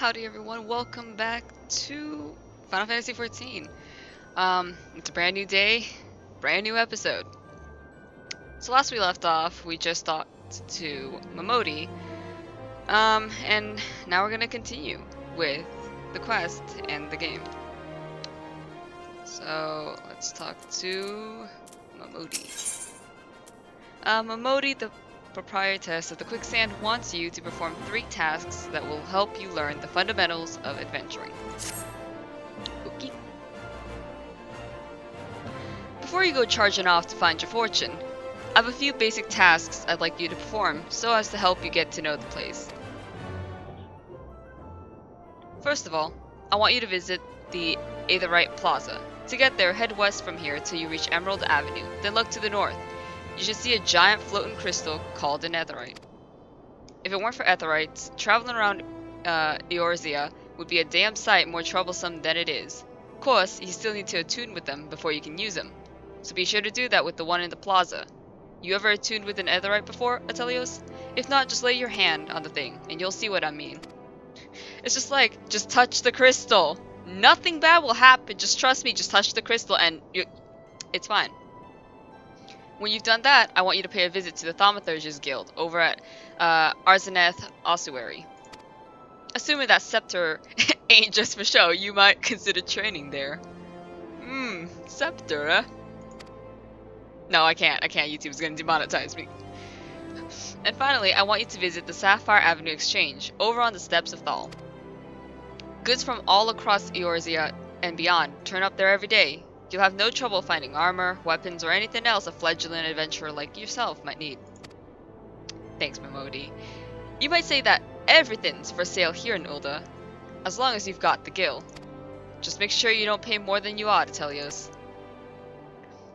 Howdy everyone, welcome back to Final Fantasy XIV. It's a brand new day, brand new episode. So last we left off, we just talked to Momodi, and now we're gonna continue with the quest and the game. So let's talk to Momodi. Momodi, the proprietress of the Quicksand, wants you to perform 3 tasks that will help you learn the fundamentals of adventuring. Okay. Before you go charging off to find your fortune, I have a few basic tasks I'd like you to perform so as to help you get to know the place. First of all, I want you to visit the Aetherite Plaza. To get there, head west from here till you reach Emerald Avenue, then look to the north. You should see a giant floating crystal called an Aetherite. If it weren't for Aetherites, traveling around Eorzea would be a damn sight more troublesome than it is. Of course, you still need to attune with them before you can use them, so be sure to do that with the one in the plaza. You ever attuned with an Aetherite before, Atelios? If not, just lay your hand on the thing, and you'll see what I mean. It's just touch the crystal. Nothing bad will happen, just trust me, just touch the crystal and it's fine. When you've done that, I want you to pay a visit to the Thaumaturge's Guild over at Arzeneth Ossuary. Assuming that Scepter ain't just for show, you might consider training there. Scepter, eh? No, I can't. YouTube's gonna demonetize me. And finally, I want you to visit the Sapphire Avenue Exchange, over on the steps of Thal. Goods from all across Eorzea and beyond turn up there every day. You'll have no trouble finding armor, weapons, or anything else a fledgling adventurer like yourself might need. Thanks, Momodi. You might say that everything's for sale here in Ul'dah, as long as you've got the gil. Just make sure you don't pay more than you ought, Atelios.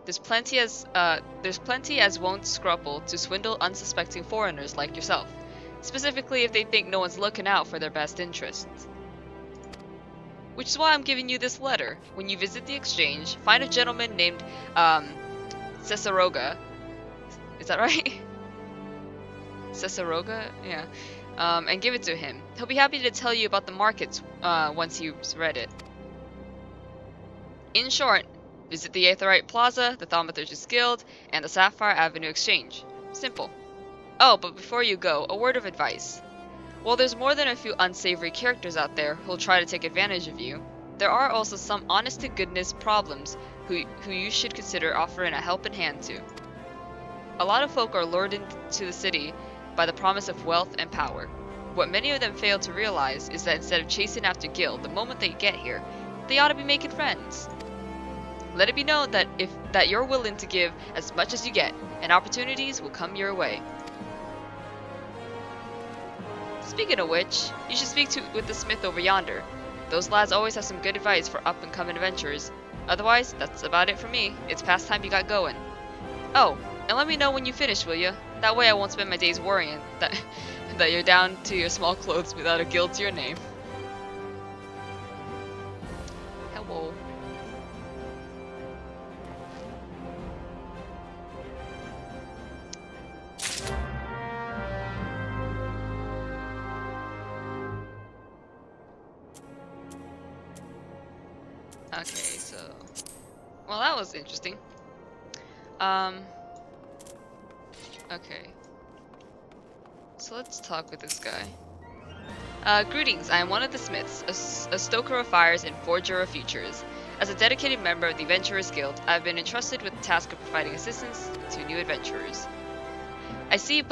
There's plenty as won't scruple to swindle unsuspecting foreigners like yourself, specifically if they think no one's looking out for their best interests. Which is why I'm giving you this letter. When you visit the exchange, find a gentleman named Cesaroga. Is that right? Cesaroga? Yeah. And give it to him. He'll be happy to tell you about the markets once he's read it. In short, visit the Aetherite Plaza, the Thaumaturge's Guild, and the Sapphire Avenue Exchange. Simple. Oh, but before you go, a word of advice. While there's more than a few unsavory characters out there who'll try to take advantage of you, there are also some honest-to-goodness problems who you should consider offering a helping hand to. A lot of folk are lured into the city by the promise of wealth and power. What many of them fail to realize is that instead of chasing after gil the moment they get here, they ought to be making friends. Let it be known that you're willing to give as much as you get, and opportunities will come your way. Speaking of which, you should speak with the smith over yonder. Those lads always have some good advice for up-and-coming adventurers. Otherwise, that's about it for me. It's past time you got going. Oh, and let me know when you finish, will ya? That way I won't spend my days worrying that you're down to your small clothes without a guild to your name. Hello. Okay, so... Well, that was interesting. Okay. So let's talk with this guy. Greetings, I am one of the smiths, a stoker of fires and forger of futures. As a dedicated member of the Adventurers Guild, I have been entrusted with the task of providing assistance to new adventurers. I see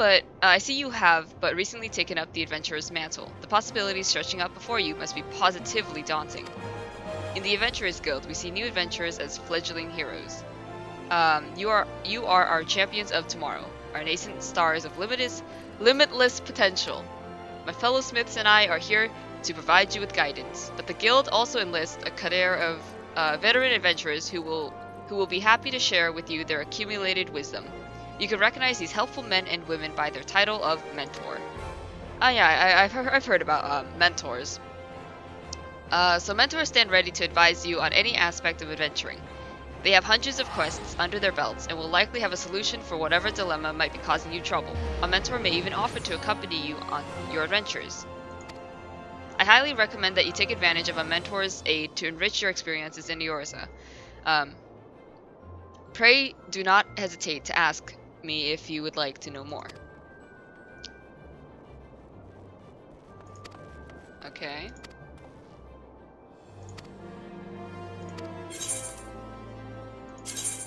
you have but recently taken up the adventurer's mantle. The possibilities stretching out before you must be positively daunting. In the Adventurers Guild, we see new adventurers as fledgling heroes. You are our champions of tomorrow, our nascent stars of limitless potential. My fellow smiths and I are here to provide you with guidance, but the guild also enlists a cadre of veteran adventurers who will be happy to share with you their accumulated wisdom. You can recognize these helpful men and women by their title of mentor. Yeah, I've heard about mentors. So mentors stand ready to advise you on any aspect of adventuring. They have hundreds of quests under their belts and will likely have a solution for whatever dilemma might be causing you trouble. A mentor may even offer to accompany you on your adventures. I highly recommend that you take advantage of a mentor's aid to enrich your experiences in Eorza. Um, Pray do not hesitate to ask me if you would like to know more. Okay.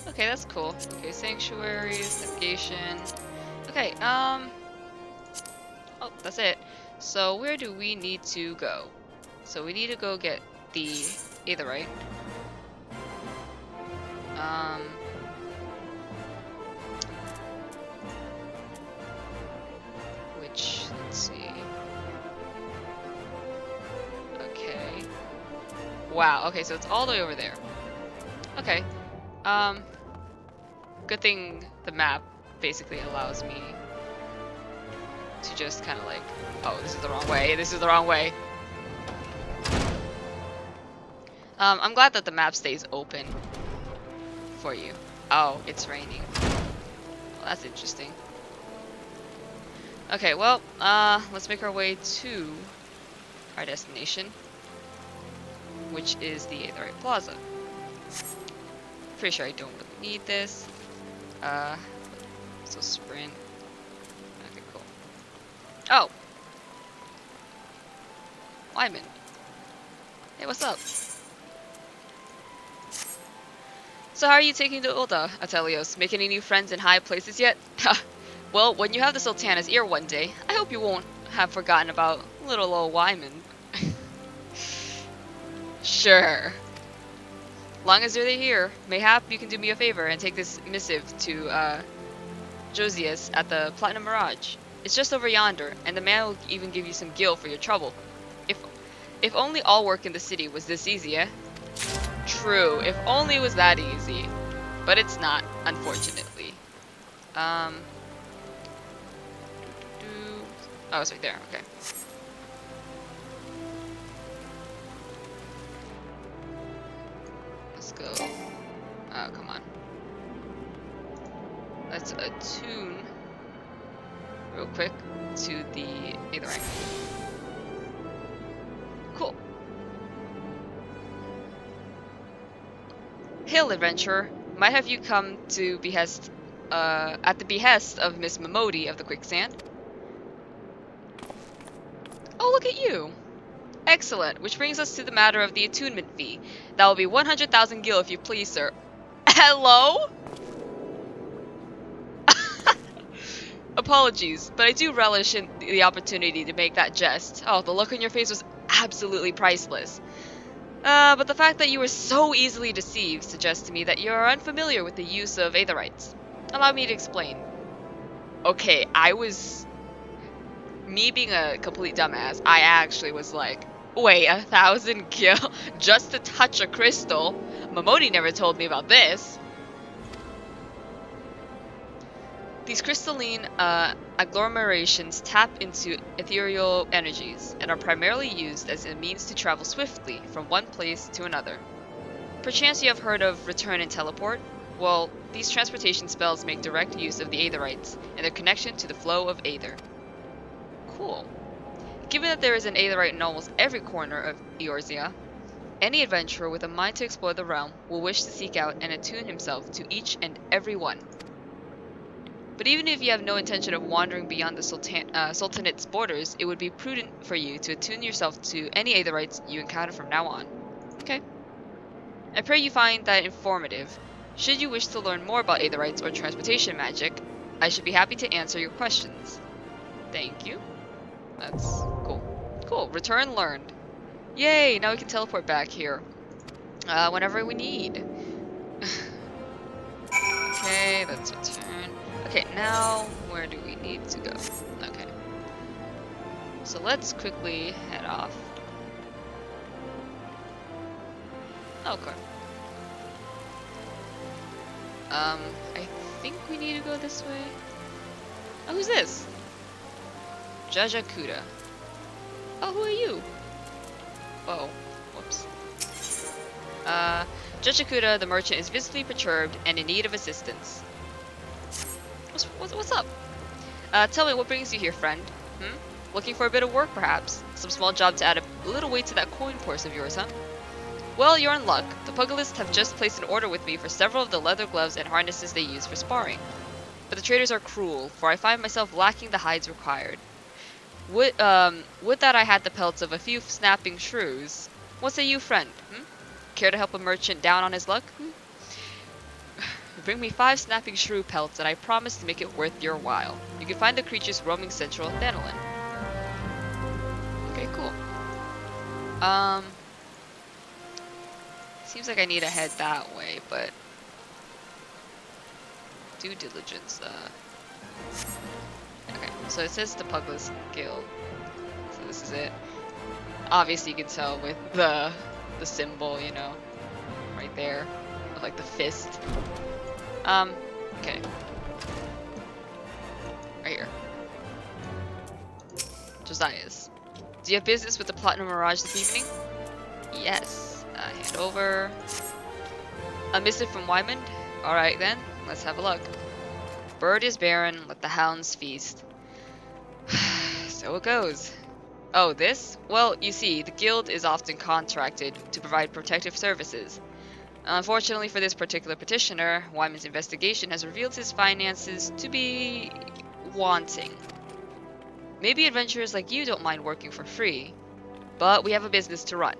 Okay, that's cool. Okay, sanctuaries, navigation. Okay, oh, that's it. So where do we need to go? So we need to go get the Aetherite. Um, which, let's see. Okay. Wow, okay, so it's all the way over there. Okay. Good thing the map basically allows me to just kind of like, oh, this is the wrong way, this is the wrong way. I'm glad that the map stays open for you. Oh, it's raining. Well, that's interesting. Okay, well, let's make our way to our destination, which is the Aetherite Plaza. Pretty sure I don't really need this. So sprint. Okay, cool. Oh! Wyman. Hey, what's up? So how are you taking to Ulda, Atelios? Make any new friends in high places yet? Well, when you have the Sultana's ear one day, I hope you won't have forgotten about little old Wyman. Sure. Long as you're here, mayhap you can do me a favor and take this missive to, Josias at the Platinum Mirage. It's just over yonder, and the man will even give you some gil for your trouble. If only all work in the city was this easy, eh? True, if only it was that easy. But it's not, unfortunately. Oh, it's right there, okay. Let's go. Oh, come on. Let's attune real quick to the Aetherite. Cool. Hail, adventurer. Might have you come to at the behest of Miss Momodi of the Quicksand? Oh, look at you! Excellent, which brings us to the matter of the attunement fee. That will be 100,000 gil if you please, sir. Hello? Apologies, but I do relish in the opportunity to make that jest. Oh, the look on your face was absolutely priceless. But the fact that you were so easily deceived suggests to me that you are unfamiliar with the use of Aetherites. Allow me to explain. Okay, me being a complete dumbass, I actually was like, wait, 1,000 gil just to touch a crystal? Momodi never told me about this. These crystalline agglomerations tap into ethereal energies and are primarily used as a means to travel swiftly from one place to another. Perchance you have heard of return and teleport? Well, these transportation spells make direct use of the Aetherites and their connection to the flow of Aether. Cool. Given that there is an Aetherite in almost every corner of Eorzea, any adventurer with a mind to explore the realm will wish to seek out and attune himself to each and every one. But even if you have no intention of wandering beyond the Sultanate's borders, it would be prudent for you to attune yourself to any Aetherites you encounter from now on. Okay. I pray you find that informative. Should you wish to learn more about Aetherites or transportation magic, I should be happy to answer your questions. Thank you. That's cool. Cool. Return learned. Yay! Now we can teleport back here. Whenever we need. Okay, let's return. Okay, now where do we need to go? Okay. So let's quickly head off. Okay. I think we need to go this way. Oh, who's this? Jajakuda. Oh, who are you? Oh, whoops. Jajakuda, the merchant, is visibly perturbed and in need of assistance. What's up? Tell me, what brings you here, friend? Hmm? Looking for a bit of work, perhaps? Some small job to add a little weight to that coin purse of yours, huh? Well, you're in luck. The Pugilists have just placed an order with me for several of the leather gloves and harnesses they use for sparring. But the traders are cruel, for I find myself lacking the hides required. Would that I had the pelts of a few snapping shrews. What say you, friend? Care to help a merchant down on his luck? Bring me 5 snapping shrew pelts, and I promise to make it worth your while. You can find the creatures roaming central Thanolin. Okay, cool. Seems like I need to head that way, but due diligence. Okay, so it says the Pugless Guild. So this is it. Obviously, you can tell with the symbol, you know, right there, of like the fist. Okay. Right here. Josiah's. Do you have business with the Platinum Mirage this evening? Yes. Hand over. A missive from Wymond? Alright then, let's have a look. Bird is barren, let the hounds feast. So it goes. Oh, this? Well, you see, the guild is often contracted to provide protective services. Unfortunately for this particular petitioner, Wymond's investigation has revealed his finances to be wanting. Maybe adventurers like you don't mind working for free, but we have a business to run.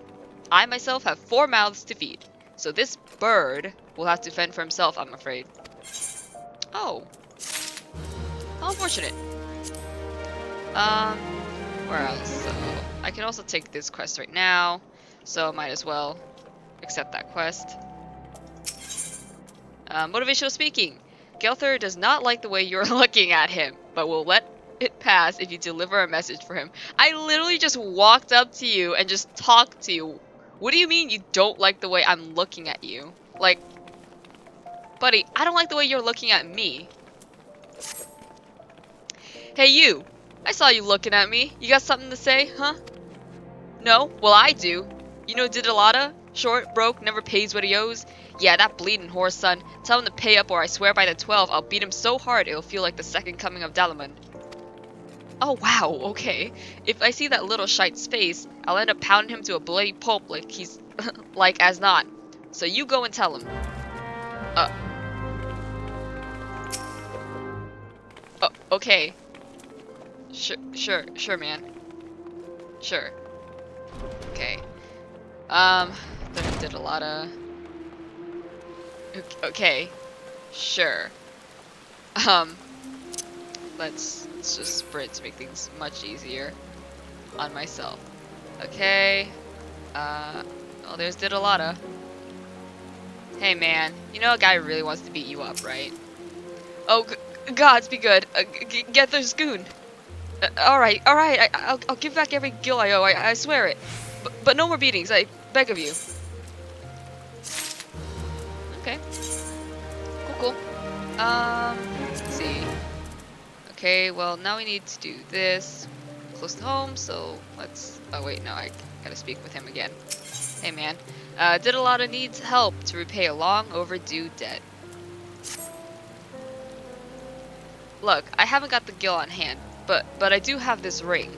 I myself have 4 mouths to feed, so this bird will have to fend for himself, I'm afraid. Oh. How unfortunate. Where else? So, I can also take this quest right now, so I might as well accept that quest. Motivational speaking. Gelther does not like the way you're looking at him, but will let it pass if you deliver a message for him. I literally just walked up to you and just talked to you. What do you mean you don't like the way I'm looking at you? Like, buddy, I don't like the way you're looking at me. Hey you! I saw you looking at me. You got something to say, huh? No? Well, I do. You know Didalada? Short, broke, never pays what he owes? Yeah, that bleeding whore, son. Tell him to pay up or I swear by the 12 I'll beat him so hard it'll feel like the second coming of Dalamund. Oh wow, okay. If I see that little shite's face, I'll end up pounding him to a bloody pulp like he's like as not. So you go and tell him. Okay. Sure, man. Sure. Okay. Did a lot of. Okay. Sure. Let's just sprint to make things much easier on myself. Okay. Oh, there's Didalada. Hey man, you know a guy really wants to beat you up, right? Oh, gods be good. Get the scoon. Alright. I'll give back every gil I owe. I swear it. But no more beatings. I beg of you. Okay. Cool. Let's see. Okay, well now we need to do this close to home. So let's. Oh wait, no, I gotta speak with him again. Hey man, Didalada needs help to repay a long overdue debt. Look, I haven't got the gil on hand, but I do have this ring.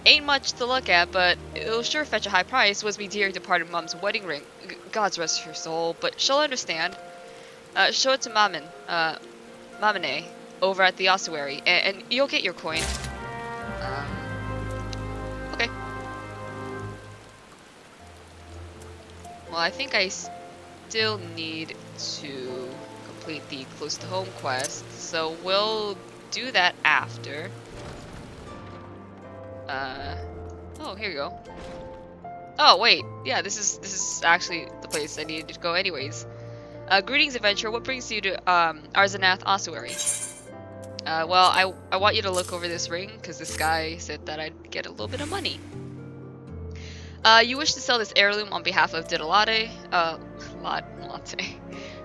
Ain't much to look at, but it'll sure fetch a high price. Was me dear departed mom's wedding ring. God's rest her soul, but she'll understand. Show it to Mamane, over at the ossuary, and you'll get your coin. Okay. Well, I think I still need to complete the close to home quest, so we'll do that after. Oh, here you go. Oh, wait. Yeah, this is actually the place I needed to go anyways. Greetings, adventurer. What brings you to, Arzanath Ossuary? Well, I want you to look over this ring, because this guy said that I'd get a little bit of money. You wish to sell this heirloom on behalf of Didalade? Latte.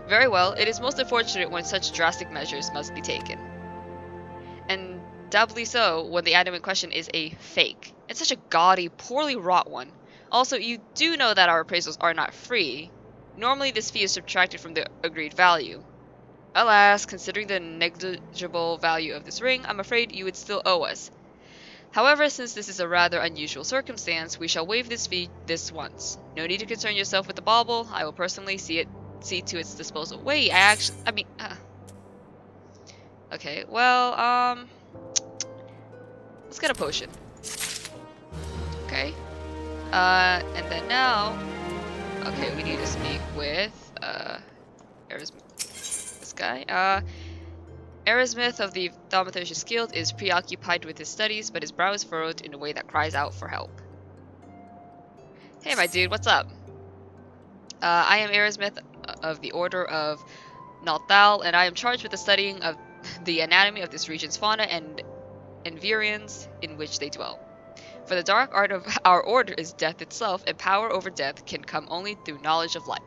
Very well. It is most unfortunate when such drastic measures must be taken. And doubly so when the item in question is a fake. And such a gaudy, poorly wrought one. Also, you do know that our appraisals are not free. Normally this fee is subtracted from the agreed value. Alas, considering the negligible value of this ring, I'm afraid you would still owe us. However, since this is a rather unusual circumstance, we shall waive this fee this once. No need to concern yourself with the bauble. I will personally see to its disposal. Wait, okay, well, let's get a potion. Okay. And then now, okay, we need to speak with, this guy. Aerosmith of the Thaumaturge Guild is preoccupied with his studies, but his brow is furrowed in a way that cries out for help. Hey, my dude, what's up? I am Aerosmith of the Order of Nalthal, and I am charged with the studying of the anatomy of this region's fauna and environs in which they dwell. For the dark art of our order is death itself, and power over death can come only through knowledge of life.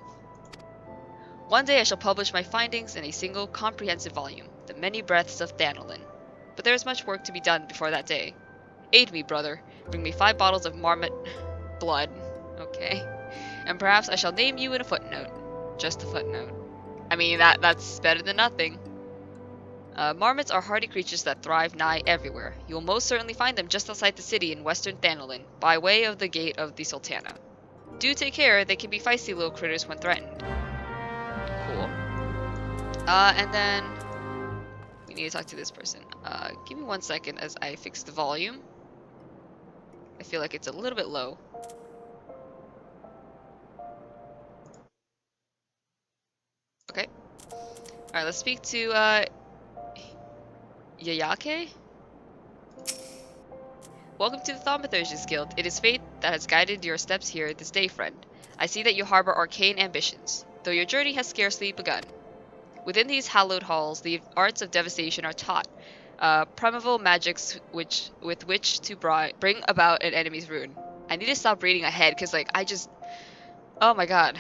One day I shall publish my findings in a single comprehensive volume, The Many Breaths of Thanolin. But there is much work to be done before that day. Aid me, brother. Bring me 5 bottles of marmot blood. Okay. And perhaps I shall name you in a footnote. Just a footnote. I mean, that's better than nothing. Marmots are hardy creatures that thrive nigh everywhere. You will most certainly find them just outside the city in western Thanolin, by way of the gate of the Sultana. Do take care, they can be feisty little critters when threatened. Cool. And then we need to talk to this person. Give me 1 second as I fix the volume. I feel like it's a little bit low. Okay. Alright, let's speak to, Yayake? Welcome to the Thaumaturge's Guild. It is fate that has guided your steps here this day, friend. I see that you harbor arcane ambitions, though your journey has scarcely begun. Within these hallowed halls, the arts of devastation are taught, primeval magics with which to bring about an enemy's ruin. I need to stop reading ahead, because, like, oh my god.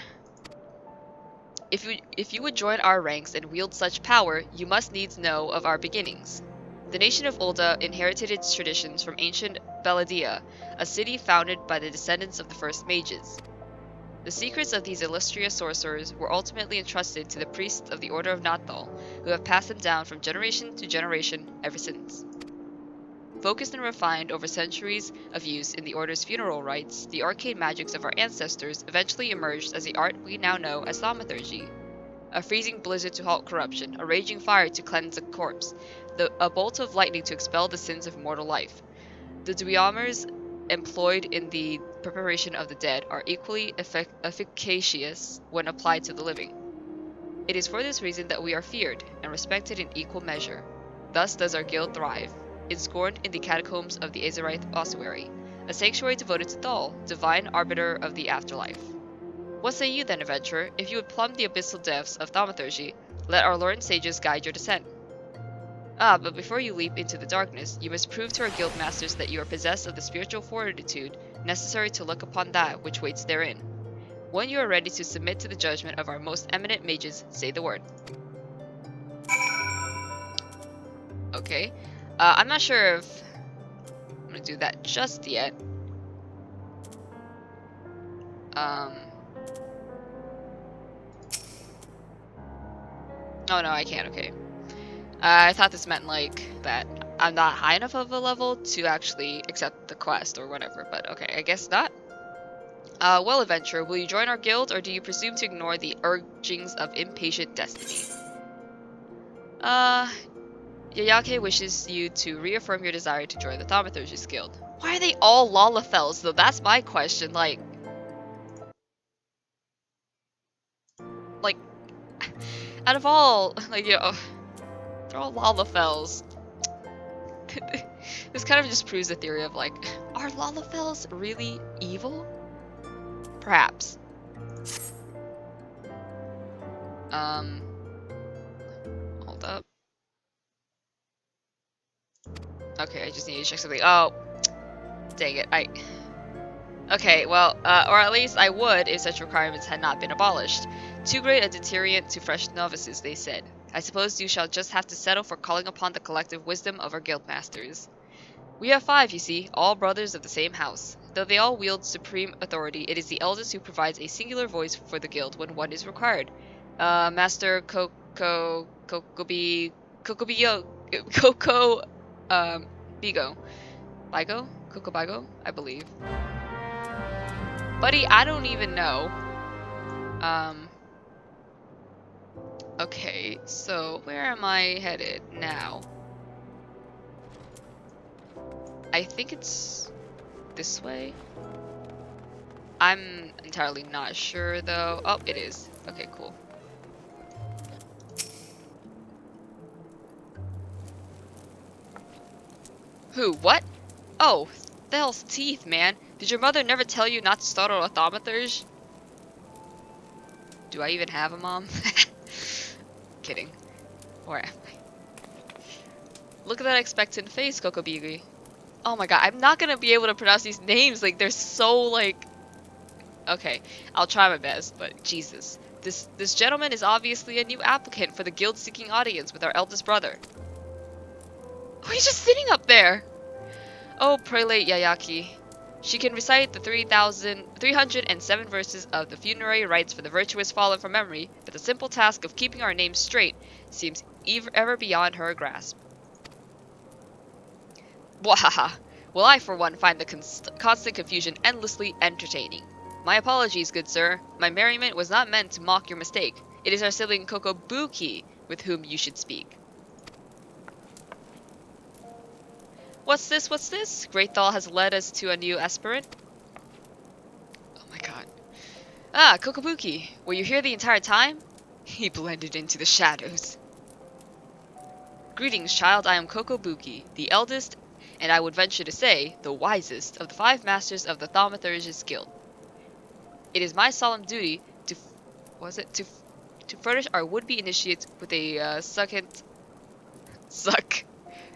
If you would join our ranks and wield such power, you must needs know of our beginnings. The nation of Ulda inherited its traditions from ancient Beladia, a city founded by the descendants of the first mages. The secrets of these illustrious sorcerers were ultimately entrusted to the priests of the Order of Nathal, who have passed them down from generation to generation ever since. Focused and refined over centuries of use in the Order's funeral rites, the arcane magics of our ancestors eventually emerged as the art we now know as thaumaturgy. A freezing blizzard to halt corruption, a raging fire to cleanse a corpse, a bolt of lightning to expel the sins of mortal life. The duamers employed in the preparation of the dead are equally efficacious when applied to the living. It is for this reason that we are feared and respected in equal measure. Thus does our guild thrive, ensconced in the catacombs of the Azerite ossuary, a sanctuary devoted to Thal, divine arbiter of the afterlife. What say you then, adventurer? If you would plumb the abyssal depths of thaumaturgy, let our learned sages guide your descent. But before you leap into the darkness, you must prove to our guild masters that you are possessed of the spiritual fortitude necessary to look upon that which waits therein. When you are ready to submit to the judgment of our most eminent mages, say the word. Okay. I'm not sure if I'm gonna do that just yet. Oh no, I can't, okay. I thought this meant, like, that I'm not high enough of a level to actually accept the quest or whatever, but okay, I guess not. Well, adventurer, will you join our guild, or do you presume to ignore the urgings of impatient destiny? Yayake wishes you to reaffirm your desire to join the Thaumaturge's Guild. Why are they all Lalafels, though? That's my question, like, out of all, like, you know, they're all Lalafels. This kind of just proves the theory of, like, are Lalafels really evil? Perhaps. Hold up. Okay, I just need to check something. Oh, dang it, okay, well, or at least I would if such requirements had not been abolished. Too great a deterrent to fresh novices, they said. I suppose you shall just have to settle for calling upon the collective wisdom of our guildmasters. We have 5, you see, all brothers of the same house. Though they all wield supreme authority, it is the eldest who provides a singular voice for the guild when one is required. Master Bigo. Bigo? Coco Bigo? I believe. Buddy, I don't even know. Um, okay, so where am I headed now? I think it's this way. I'm entirely not sure though. Oh, it is. Okay, cool. Who? What? Oh, Thel's teeth, man. Did your mother never tell you not to startle a thaumaturge? Do I even have a mom? Kidding. Or am I? Look at that expectant face, Kokobiri. Oh my god, I'm not gonna be able to pronounce these names. Like, they're so, like... Okay, I'll try my best, but Jesus. This gentleman is obviously a new applicant for the guild-seeking audience with our eldest brother. Oh, he's just sitting up there! Oh, prelate Yayaki. She can recite the 307 verses of the funerary rites for the virtuous fallen from memory, but the simple task of keeping our names straight seems ever beyond her grasp. Wahaha! Well, I for one find the constant confusion endlessly entertaining. My apologies, good sir. My merriment was not meant to mock your mistake. It is our sibling Kokobuki with whom you should speak. What's this? What's this? Great Thal has led us to a new aspirant. Oh my god. Ah, Kokobuki. Were you here the entire time? He blended into the shadows. Greetings, child. I am Kokobuki, the eldest, and I would venture to say, the wisest of the 5 masters of the Thaumaturge's Guild. It is my solemn duty to furnish our would-be initiates with a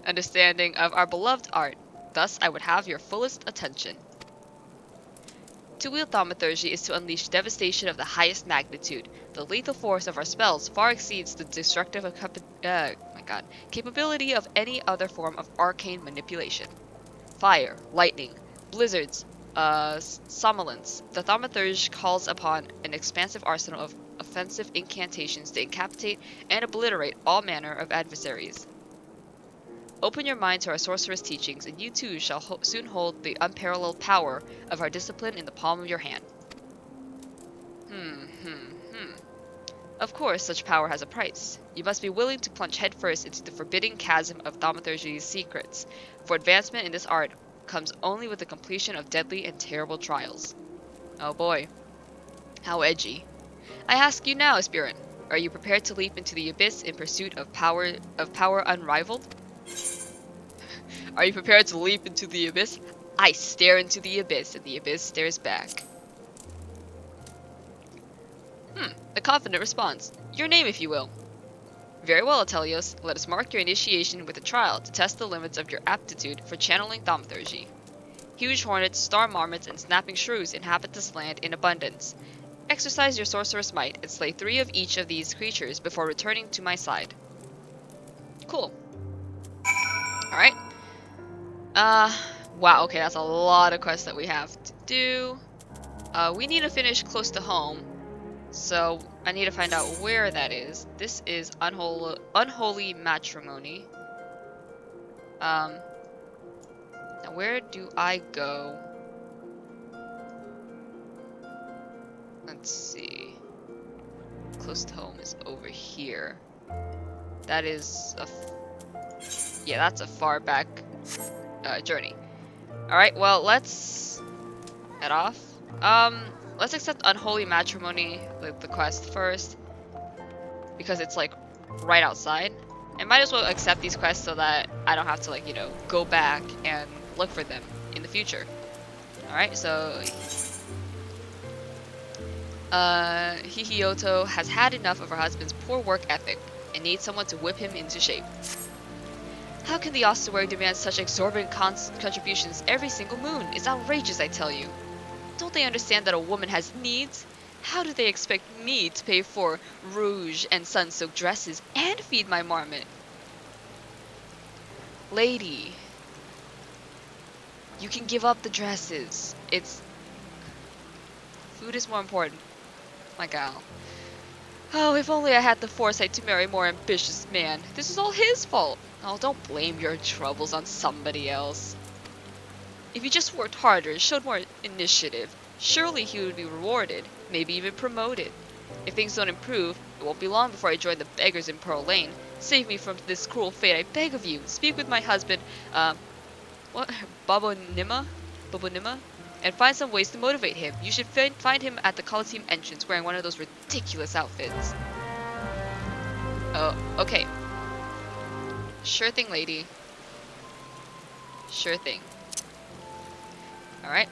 understanding of our beloved art. Thus, I would have your fullest attention. To wield thaumaturgy is to unleash devastation of the highest magnitude. The lethal force of our spells far exceeds the destructive capability of any other form of arcane manipulation. Fire, lightning, blizzards, somnolence. The thaumaturge calls upon an expansive arsenal of offensive incantations to incapacitate and obliterate all manner of adversaries. Open your mind to our sorceress teachings, and you too shall soon hold the unparalleled power of our discipline in the palm of your hand. Of course, such power has a price. You must be willing to plunge headfirst into the forbidding chasm of thaumaturgy's secrets, for advancement in this art comes only with the completion of deadly and terrible trials. Oh boy. How edgy. I ask you now, aspirant, are you prepared to leap into the abyss in pursuit of power unrivaled? Are you prepared to leap into the abyss? I stare into the abyss, and the abyss stares back. A confident response. Your name, if you will. Very well, Atelios. Let us mark your initiation with a trial to test the limits of your aptitude for channeling thaumaturgy. Huge hornets, star marmots, and snapping shrews inhabit this land in abundance. Exercise your sorceress might and slay 3 of each of these creatures before returning to my side. Cool. Alright. Wow, okay, that's a lot of quests that we have to do. We need to finish close to home, so I need to find out where that is. This is unholy matrimony. Now where do I go? Let's see. Close to home is over here. That is yeah, that's a far back journey. Alright, well, let's head off. Let's accept unholy matrimony, the quest first, because it's like right outside. I might as well accept these quests so that I don't have to, like, you know, go back and look for them in the future. Alright, so Hihioto has had enough of her husband's poor work ethic and needs someone to whip him into shape. How can the ossuary demand such exorbitant contributions every single moon? It's outrageous, I tell you. Don't they understand that a woman has needs? How do they expect me to pay for rouge and sun-soaked dresses and feed my marmot? Lady, you can give up the dresses. Food is more important. My gal. Oh, if only I had the foresight to marry a more ambitious man. This is all his fault. Oh, don't blame your troubles on somebody else. If he just worked harder, showed more initiative, surely he would be rewarded, maybe even promoted. If things don't improve, it won't be long before I join the beggars in Pearl Lane. Save me from this cruel fate, I beg of you. Speak with my husband, what? Babonima? Babonima? And find some ways to motivate him. You should find him at the Coliseum entrance wearing one of those ridiculous outfits. Oh, okay. Sure thing, lady. Sure thing. Alright.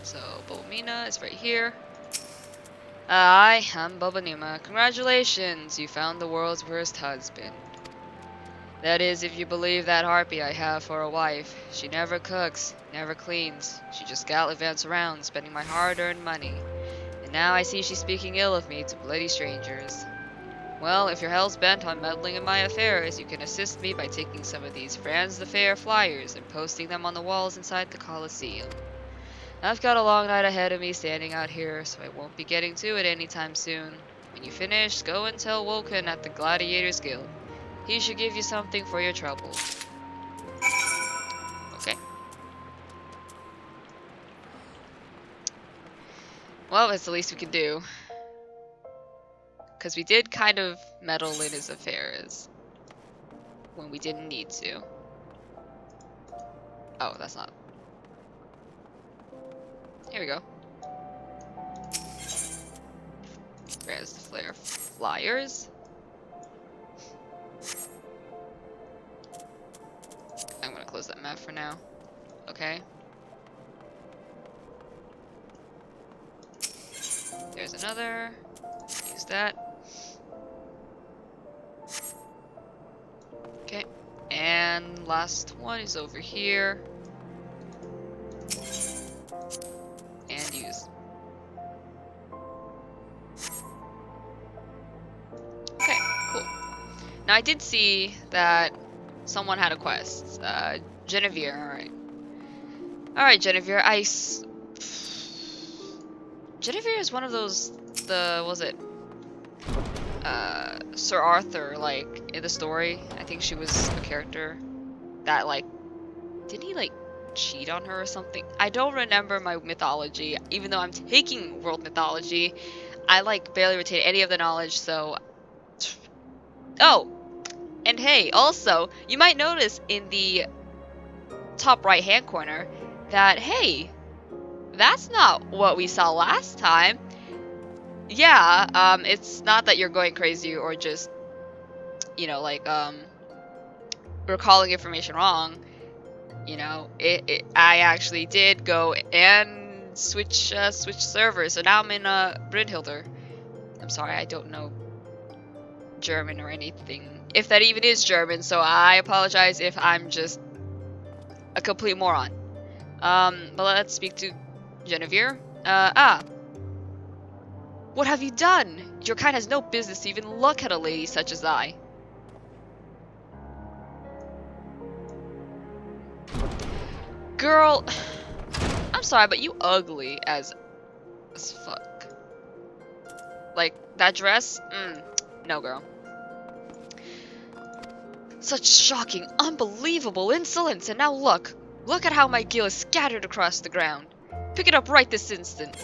So, Bobomina is right here. Hi, I'm Babonima. Congratulations, you found the world's worst husband. That is, if you believe that harpy I have for a wife. She never cooks, never cleans. She just gallivants around, spending my hard-earned money. And now I see she's speaking ill of me to bloody strangers. Well, if you're hell's bent on meddling in my affairs, you can assist me by taking some of these Franz the Fair flyers and posting them on the walls inside the Coliseum. I've got a long night ahead of me standing out here, so I won't be getting to it anytime soon. When you finish, go and tell Woken at the Gladiators Guild. He should give you something for your trouble. Okay. Well, that's the least we can do. Because we did kind of meddle in his affairs. When we didn't need to. Oh, that's not... Here we go. There's the flare flyers. I'm gonna close that map for now. Okay. There's another. Use that. Okay. And last one is over here. And use. Okay, cool. Now I did see that someone had a quest. Genevieve, alright. Alright, Genevieve, Genevieve is one of those, was it? Sir Arthur, like, in the story. I think she was a character that, like, didn't he, like, cheat on her or something? I don't remember my mythology. Even though I'm taking world mythology, I, like, barely retain any of the knowledge, so... Oh! And hey, also, you might notice in the top right-hand corner that, hey, that's not what we saw last time. Yeah, it's not that you're going crazy or just, you know, like, recalling information wrong. You know, I actually did go and switch servers, so now I'm in, Brynhilder. I'm sorry, I don't know German or anything. If that even is German, so I apologize if I'm just a complete moron. But let's speak to Genevieve. What have you done? Your kind has no business to even look at a lady such as I. Girl, I'm sorry, but you ugly as fuck. Like, that dress? No, girl. Such shocking, unbelievable insolence, and now look. Look at how my gil is scattered across the ground. Pick it up right this instant.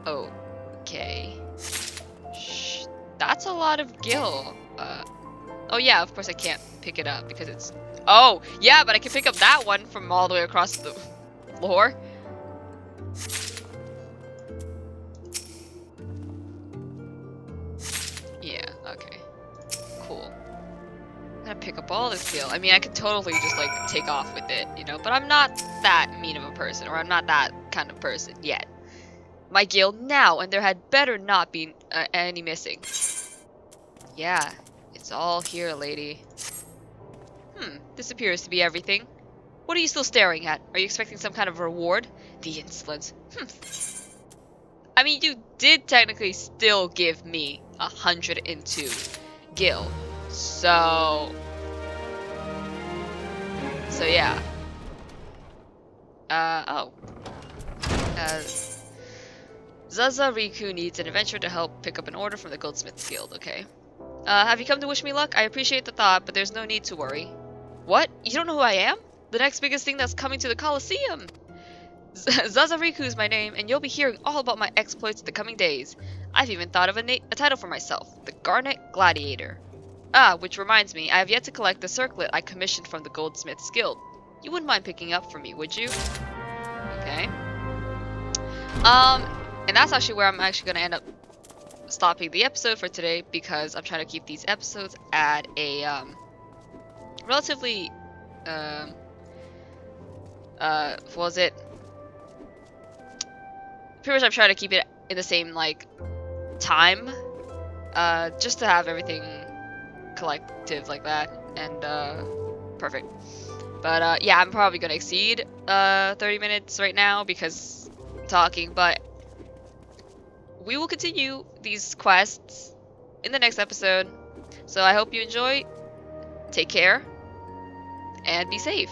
Okay. Shh, that's a lot of gil. Oh yeah, of course I can't pick it up because it's... Oh, yeah, but I can pick up that one from all the way across the floor. Yeah, okay. Cool. I'm gonna pick up all this gil. I mean, I could totally just, like, take off with it, you know? But I'm not that mean of a person, or I'm not that kind of person yet. My gil now, and there had better not be any missing. Yeah, it's all here, lady. This appears to be everything. What are you still staring at? Are you expecting some kind of reward? The insolence. I mean, you did technically still give me 102 gil. So yeah. Zaza Riku needs an adventurer to help pick up an order from the Goldsmiths Guild. Okay. Have you come to wish me luck? I appreciate the thought, but there's no need to worry. What? You don't know who I am? The next biggest thing that's coming to the Colosseum! Zaza Riku is my name, and you'll be hearing all about my exploits in the coming days. I've even thought of a title for myself, the Garnet Gladiator. Ah, which reminds me, I have yet to collect the circlet I commissioned from the Goldsmiths Guild. You wouldn't mind picking up for me, would you? Okay. And that's actually where I'm actually gonna end up stopping the episode for today, because I'm trying to keep these episodes at a relatively what was it? Pretty much I'm trying to keep it in the same like time, just to have everything collective like that, and perfect. But yeah, I'm probably gonna exceed 30 minutes right now because I'm talking, but we will continue these quests in the next episode. So I hope you enjoy, take care, and be safe.